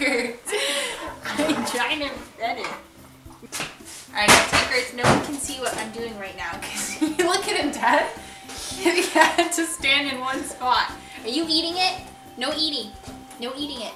I'm trying to edit. Alright, now takers, no one can see what I'm doing right now because look at him, Dad. He had to stand in one spot. Are you eating it? No eating. No eating it.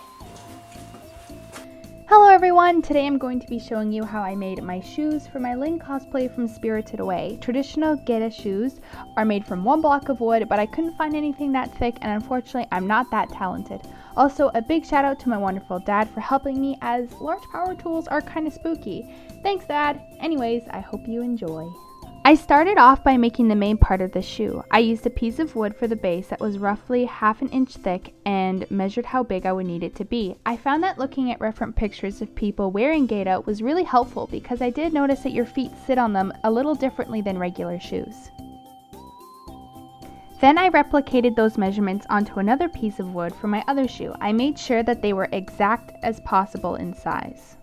Hello everyone! Today I'm going to be showing you how I made my shoes for my Lynn cosplay from Spirited Away. Traditional Geta shoes are made from one block of wood, but I couldn't find anything that thick, and unfortunately I'm not that talented. Also, a big shout out to my wonderful dad for helping me, as large power tools are kind of spooky. Thanks, Dad! Anyways, I hope you enjoy. I started off by making the main part of the shoe. I used a piece of wood for the base that was roughly ½ an inch thick and measured how big I would need it to be. I found that looking at reference pictures of people wearing Geta was really helpful because I did notice that your feet sit on them a little differently than regular shoes. Then I replicated those measurements onto another piece of wood for my other shoe. I made sure that they were exact as possible in size.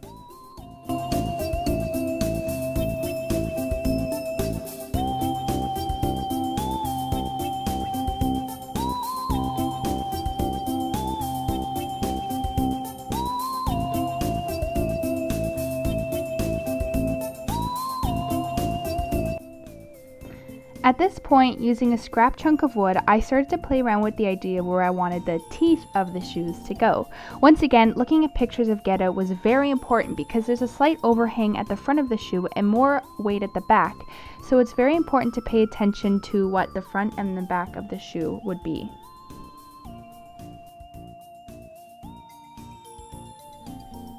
At this point, using a scrap chunk of wood, I started to play around with the idea where I wanted the teeth of the shoes to go. Once again, looking at pictures of Geta was very important because there's a slight overhang at the front of the shoe and more weight at the back, so it's very important to pay attention to what the front and the back of the shoe would be.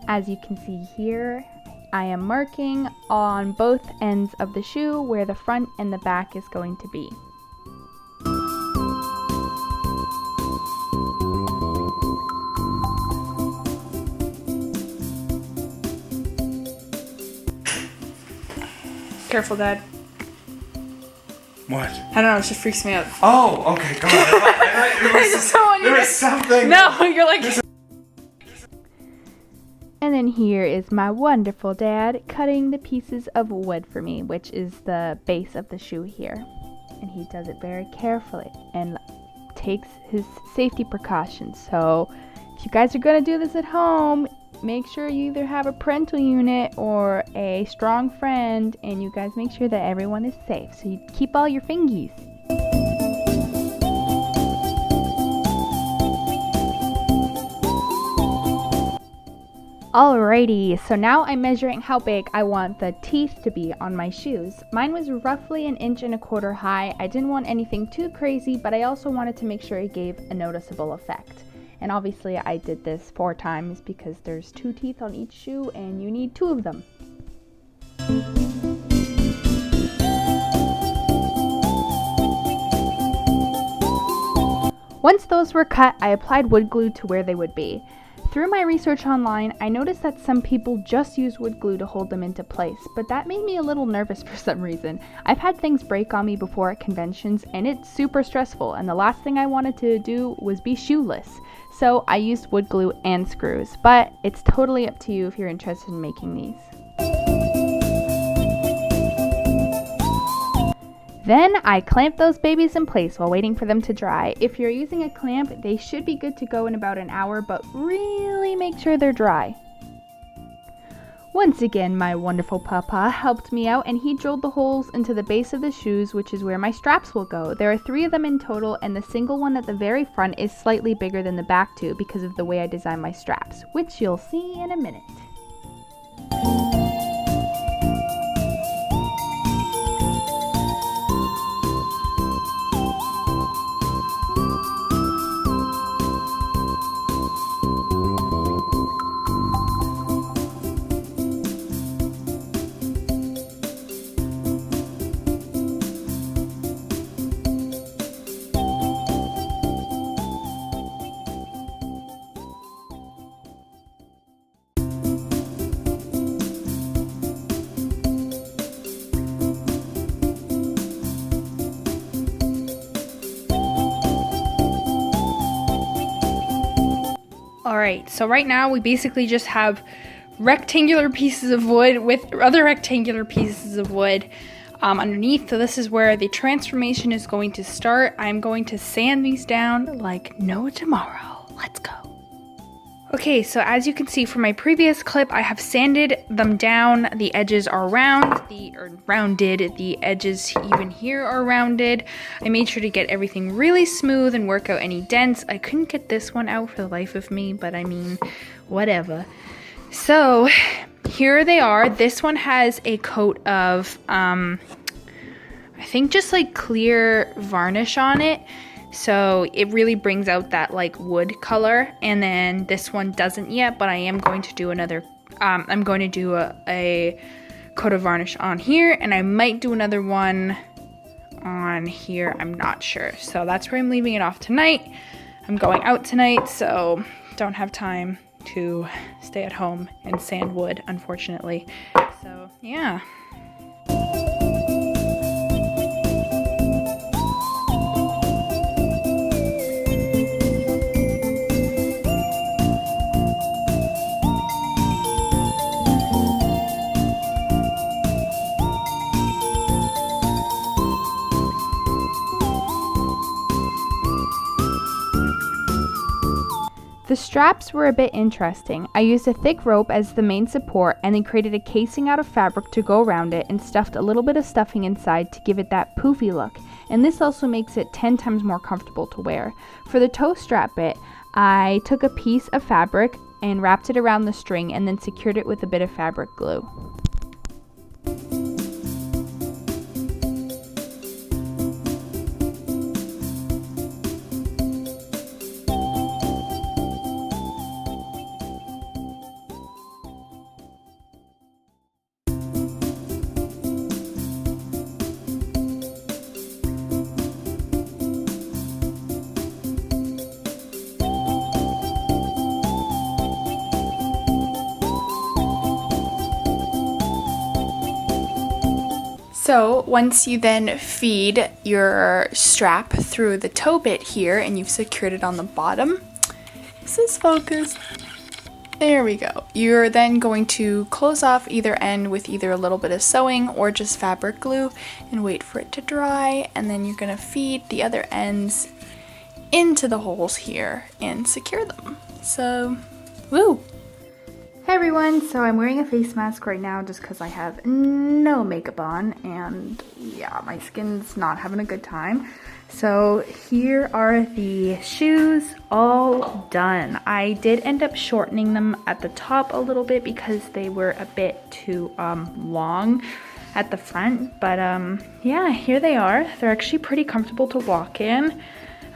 As you can see here, I am marking on both ends of the shoe where the front and the back is going to be. Careful, Dad. What? I don't know, it just freaks me out. Oh, okay, go on. There was something. No, you're like... And then here is my wonderful dad cutting the pieces of wood for me, which is the base of the shoe here. And he does it very carefully and takes his safety precautions. So if you guys are going to do this at home, make sure you either have a parental unit or a strong friend, and you guys make sure that everyone is safe. So you keep all your fingies. Alrighty, so now I'm measuring how big I want the teeth to be on my shoes. Mine was roughly 1.25 inches high. I didn't want anything too crazy, but I also wanted to make sure it gave a noticeable effect. And obviously I did this 4 times because there's 2 teeth on each shoe and you need 2 of them. Once those were cut, I applied wood glue to where they would be. Through my research online, I noticed that some people just use wood glue to hold them into place, but that made me a little nervous for some reason. I've had things break on me before at conventions, and it's super stressful, and the last thing I wanted to do was be shoeless. So I used wood glue and screws, but it's totally up to you if you're interested in making these. Then I clamped those babies in place while waiting for them to dry. If you're using a clamp, they should be good to go in about an hour, but really make sure they're dry. Once again, my wonderful papa helped me out, and he drilled the holes into the base of the shoes, which is where my straps will go. There are 3 of them in total, and the single one at the very front is slightly bigger than the back two because of the way I designed my straps, which you'll see in a minute. Alright, so right now we basically just have rectangular pieces of wood with other rectangular pieces of wood underneath. So this is where the transformation is going to start. I'm going to sand these down like no tomorrow. Let's go. Okay, so as you can see from my previous clip, I have sanded them down. The edges are rounded, the edges even here are rounded. I made sure to get everything really smooth and work out any dents. I couldn't get this one out for the life of me, but I mean, whatever. So here they are. This one has a coat of, I think just like clear varnish on it. So it really brings out that like wood color, and then this one doesn't yet, but I am going to do another, I'm going to do a coat of varnish on here, and I might do another one on here, I'm not sure. So that's where I'm leaving it off tonight. I'm going out tonight, so don't have time to stay at home and sand wood, unfortunately. So yeah. The straps were a bit interesting. I used a thick rope as the main support and then created a casing out of fabric to go around it and stuffed a little bit of stuffing inside to give it that poofy look. And this also makes it 10 times more comfortable to wear. For the toe strap bit, I took a piece of fabric and wrapped it around the string and then secured it with a bit of fabric glue. So once you then feed your strap through the toe bit here and you've secured it on the bottom, this is focused. There we go. You're then going to close off either end with either a little bit of sewing or just fabric glue and wait for it to dry, and then you're going to feed the other ends into the holes here and secure them. So, woo! Hey everyone, so I'm wearing a face mask right now just because I have no makeup on, and yeah, my skin's not having a good time. So here are the shoes all done. I did end up shortening them at the top a little bit because they were a bit too long at the front, but yeah, here they are. They're actually pretty comfortable to walk in.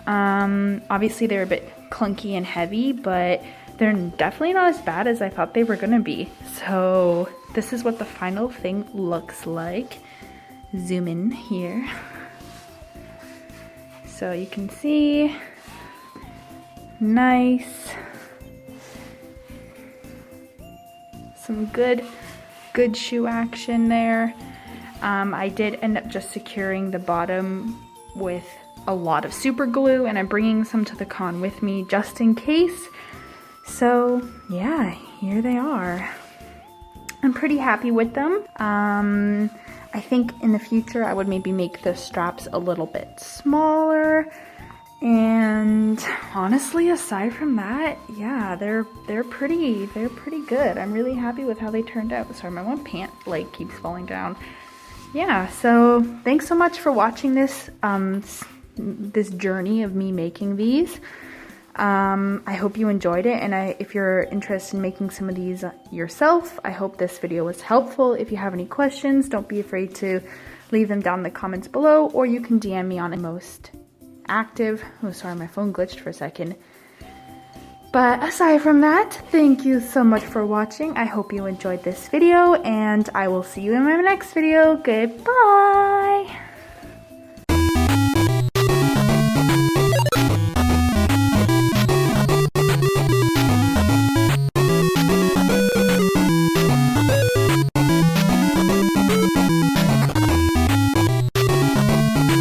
Obviously they're a bit clunky and heavy, but they're definitely not as bad as I thought they were gonna be. So this is what the final thing looks like. Zoom in here. So you can see, nice. Some good shoe action there. I did end up just securing the bottom with a lot of super glue, and I'm bringing some to the con with me just in case. So yeah, here they are. I'm pretty happy with them. I think in the future I would maybe make the straps a little bit smaller, and honestly aside from that, yeah, they're pretty good. I'm really happy with how they turned out. Sorry, my one pant leg keeps falling down. Yeah, so thanks so much for watching this this journey of me making these. I hope you enjoyed it, and if you're interested in making some of these yourself, I hope this video was helpful. If you have any questions, don't be afraid to leave them down in the comments below, or you can DM me on most active. Oh, sorry, my phone glitched for a second. But aside from that, thank you so much for watching. I hope you enjoyed this video, and I will see you in my next video. Goodbye!